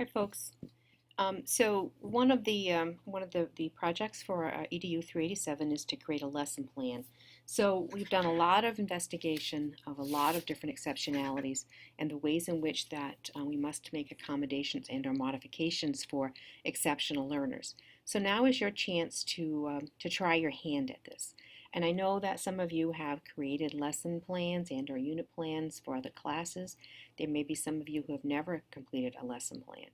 Hi, folks. So one of the projects for EDU 387 is to create a lesson plan. So we've done a lot of investigation of a lot of different exceptionalities and the ways in which that we must make accommodations and or modifications for exceptional learners. So now is your chance to try your hand at this. And I know that some of you have created lesson plans and or unit plans for other classes. There may be some of you who have never completed a lesson plan.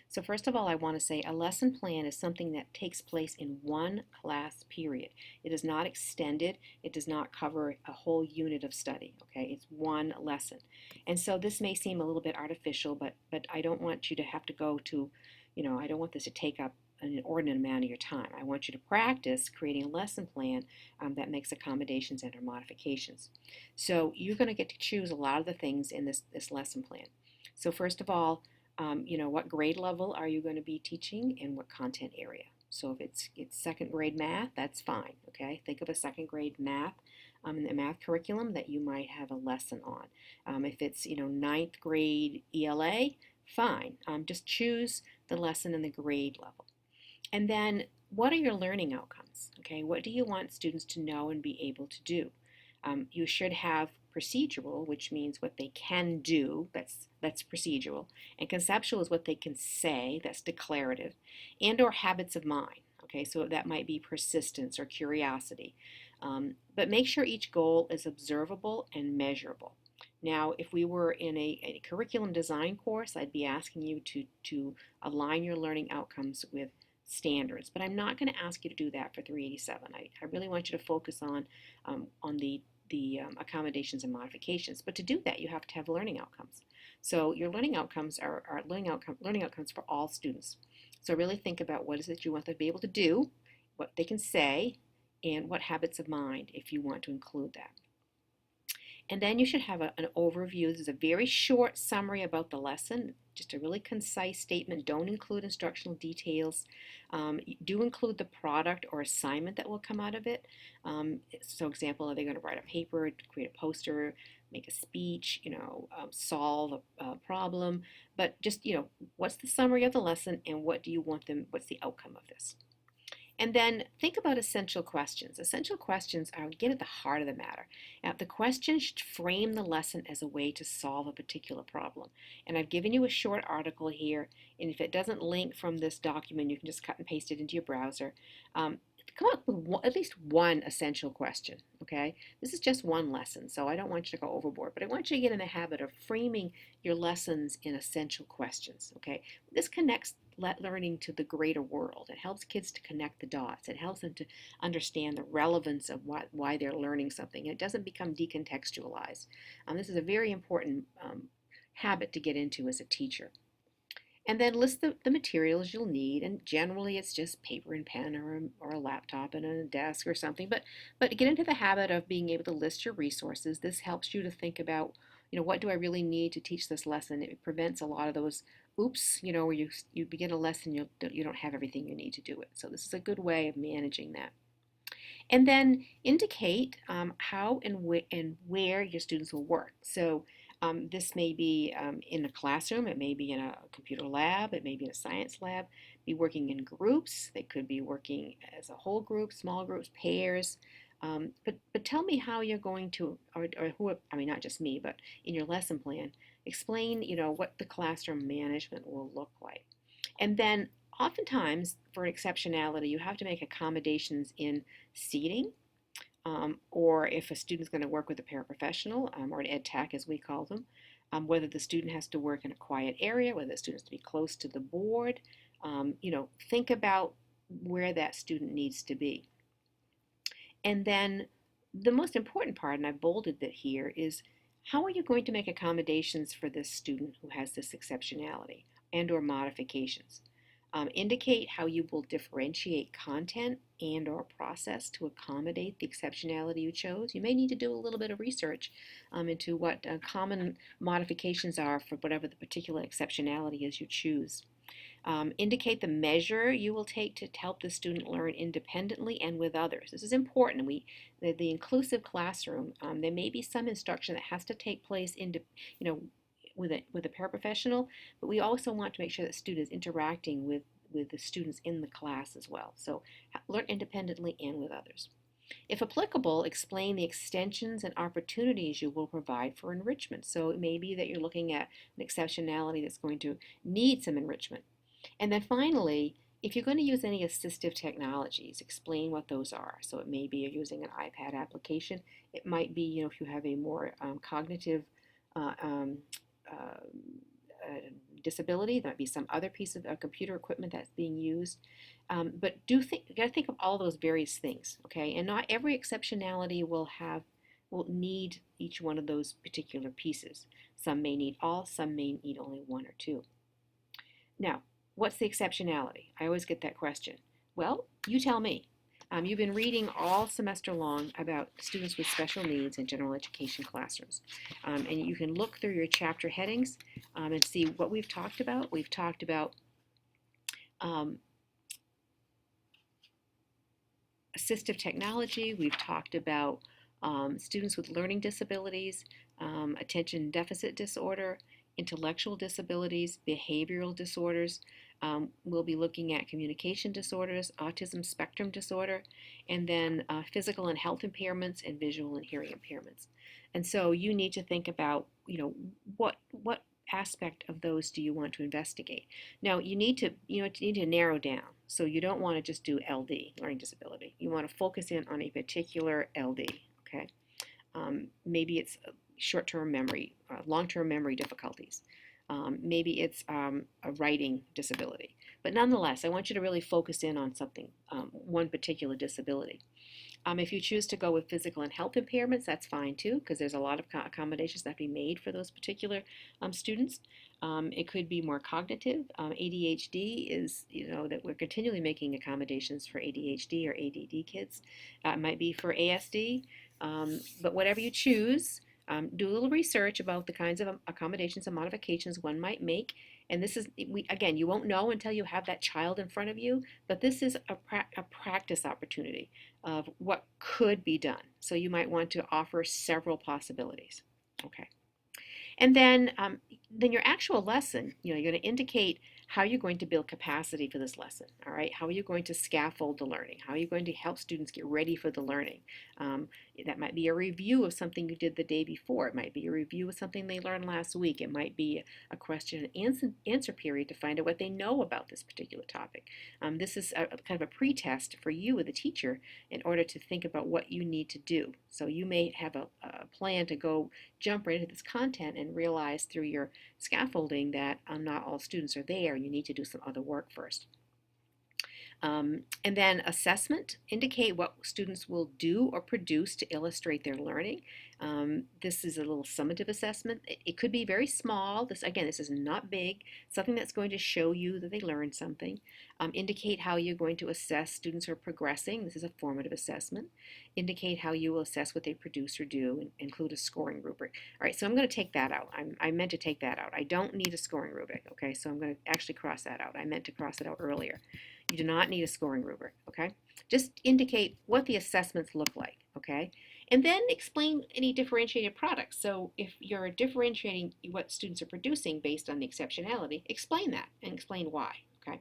So first of all, I want to say a lesson plan is something that takes place in one class period. It is not extended. It does not cover a whole unit of study, okay? It's one lesson. And so this may seem a little bit artificial, but I don't want you to have to go to, I don't want this to take up an inordinate amount of your time. I want you to practice creating a lesson plan that makes accommodations and or modifications. So you're going to get to choose a lot of the things in this lesson plan. So first of all, what grade level are you going to be teaching and what content area? So if it's second grade math, that's fine, okay? Think of a second grade math in the math curriculum that you might have a lesson on. If it's, ninth grade ELA, fine. Just choose the lesson and the grade level. And then what are your learning outcomes? Okay, what do you want students to know and be able to do? You should have procedural, which means what they can do, that's procedural, and conceptual is what they can say, that's declarative, and or habits of mind. Okay, so that might be persistence or curiosity. But make sure each goal is observable and measurable. Now, if we were in a curriculum design course, I'd be asking you to align your learning outcomes with standards, but I'm not going to ask you to do that for 387. I really want you to focus on the accommodations and modifications. But to do that, you have to have learning outcomes. So your learning outcomes are learning outcomes for all students. So really think about what is it you want them to be able to do, what they can say, and what habits of mind if you want to include that. And then you should have an overview. This is a very short summary about the lesson, just a really concise statement. Don't include instructional details. Do include the product or assignment that will come out of it. So example, are they going to write a paper, create a poster, make a speech, solve a problem. But just, what's the summary of the lesson and what do you want them, what's the outcome of this? And then think about essential questions. Essential questions get at the heart of the matter. Now, the question should frame the lesson as a way to solve a particular problem. And I've given you a short article here, and if it doesn't link from this document, you can just cut and paste it into your browser. Come up with at least one essential question, okay? This is just one lesson, so I don't want you to go overboard, but I want you to get in the habit of framing your lessons in essential questions, okay? This connects learning to the greater world. It helps kids to connect the dots. It helps them to understand the relevance of why they're learning something. It doesn't become decontextualized. This is a very important habit to get into as a teacher. And then list the materials you'll need, and generally it's just paper and pen or a laptop and a desk or something, but get into the habit of being able to list your resources. This helps you to think about, what do I really need to teach this lesson? It prevents a lot of those oops, where you begin a lesson, you don't have everything you need to do it. So this is a good way of managing that. And then indicate how and where your students will work. So this may be in a classroom, it may be in a computer lab, it may be in a science lab, be working in groups, they could be working as a whole group, small groups, pairs. But tell me how you're going to, or who, I mean, not just me, but in your lesson plan, explain, what the classroom management will look like. And then oftentimes for exceptionality, you have to make accommodations in seating, or if a student's going to work with a paraprofessional, or an ed tech as we call them, whether the student has to work in a quiet area, whether the student has to be close to the board, think about where that student needs to be. And then the most important part, and I bolded that here, is how are you going to make accommodations for this student who has this exceptionality and or modifications? Indicate how you will differentiate content and or process to accommodate the exceptionality you chose. You may need to do a little bit of research into what common modifications are for whatever the particular exceptionality is you choose. Indicate the measure you will take to help the student learn independently and with others. This is important. The inclusive classroom, there may be some instruction that has to take place with a paraprofessional, but we also want to make sure that students interacting with the students in the class as well. So learn independently and with others. If applicable, explain the extensions and opportunities you will provide for enrichment. So it may be that you're looking at an exceptionality that's going to need some enrichment. And then finally, if you're going to use any assistive technologies, explain what those are. So it may be you're using an iPad application. It might be, if you have a more cognitive uh, um, uh, disability, there might be some other piece of computer equipment that's being used. But you got to think of all those various things, okay? And not every exceptionality will need each one of those particular pieces. Some may need all, some may need only one or two. Now, what's the exceptionality? I always get that question. Well, you tell me. You've been reading all semester long about students with special needs in general education classrooms. And you can look through your chapter headings and see what we've talked about. We've talked about assistive technology. We've talked about students with learning disabilities, attention deficit disorder, intellectual disabilities, behavioral disorders. We'll be looking at communication disorders, autism spectrum disorder, and then physical and health impairments and visual and hearing impairments. And so you need to think about, what aspect of those do you want to investigate? Now you need to narrow down. So you don't want to just do LD, learning disability. You want to focus in on a particular LD. Okay, maybe it's short-term memory, long-term memory difficulties. Maybe it's a writing disability. But nonetheless, I want you to really focus in on something, one particular disability. If you choose to go with physical and health impairments, that's fine too, because there's a lot of accommodations that be made for those particular students. It could be more cognitive. ADHD is, that we're continually making accommodations for ADHD or ADD kids. It might be for ASD, but whatever you choose, do a little research about the kinds of accommodations and modifications one might make. And this is, again, you won't know until you have that child in front of you, but this is a practice opportunity of what could be done. So you might want to offer several possibilities. Okay. And then your actual lesson, you're going to indicate how you're going to build capacity for this lesson, all right? How are you going to scaffold the learning? How are you going to help students get ready for the learning? That might be a review of something you did the day before. It might be a review of something they learned last week. It might be a question and answer period to find out what they know about this particular topic. This is a kind of a pre-test for you as a teacher in order to think about what you need to do. So you may have a plan to go jump right into this content and realize through your scaffolding that not all students are there. You need to do some other work first. And then assessment, indicate what students will do or produce to illustrate their learning. This is a little summative assessment. It could be very small. This is not big. Something that's going to show you that they learned something. Indicate how you're going to assess students who are progressing. This is a formative assessment. Indicate how you will assess what they produce or do, and include a scoring rubric. All right, so I'm going to take that out. I meant to take that out. I don't need a scoring rubric, okay? So I'm going to actually cross that out. I meant to cross it out earlier. You do not need a scoring rubric, okay? Just indicate what the assessments look like, okay? And then explain any differentiated products. So if you're differentiating what students are producing based on the exceptionality, explain that and explain why, okay?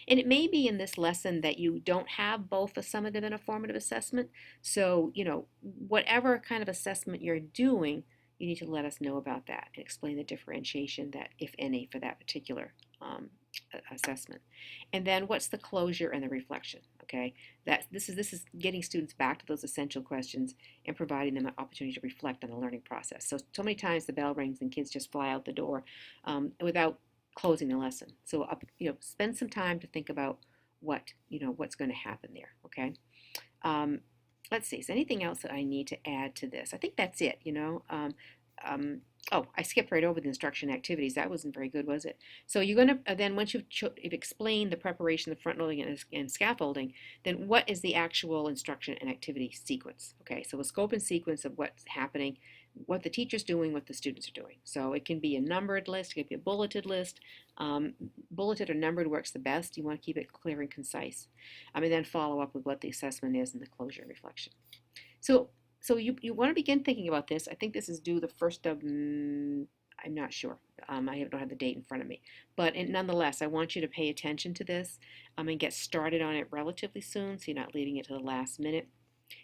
And it may be in this lesson that you don't have both a summative and a formative assessment. So, whatever kind of assessment you're doing, you need to let us know about that and explain the differentiation that, if any, for that particular assessment. And then what's the closure and the reflection, okay? This is getting students back to those essential questions and providing them an opportunity to reflect on the learning process. So many times the bell rings and kids just fly out the door without closing the lesson. So spend some time to think about what's going to happen there, okay? Let's see, is there anything else that I need to add to this? I think that's it, Oh, I skipped right over the instruction activities. That wasn't very good, was it? So you're going to, then once you've explained the preparation, the front loading, and scaffolding, then what is the actual instruction and activity sequence? Okay, so a scope and sequence of what's happening, what the teacher's doing, what the students are doing. So it can be a numbered list, it can be a bulleted list. Bulleted or numbered works the best. You want to keep it clear and concise. And then follow up with what the assessment is and the closure and reflection. So you want to begin thinking about this. I think this is due the 1st of, I'm not sure. I don't have the date in front of me. But nonetheless, I want you to pay attention to this and get started on it relatively soon so you're not leaving it to the last minute.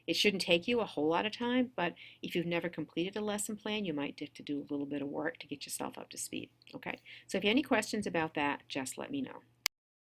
It shouldn't take you a whole lot of time, but if you've never completed a lesson plan, you might have to do a little bit of work to get yourself up to speed. Okay, so if you have any questions about that, just let me know.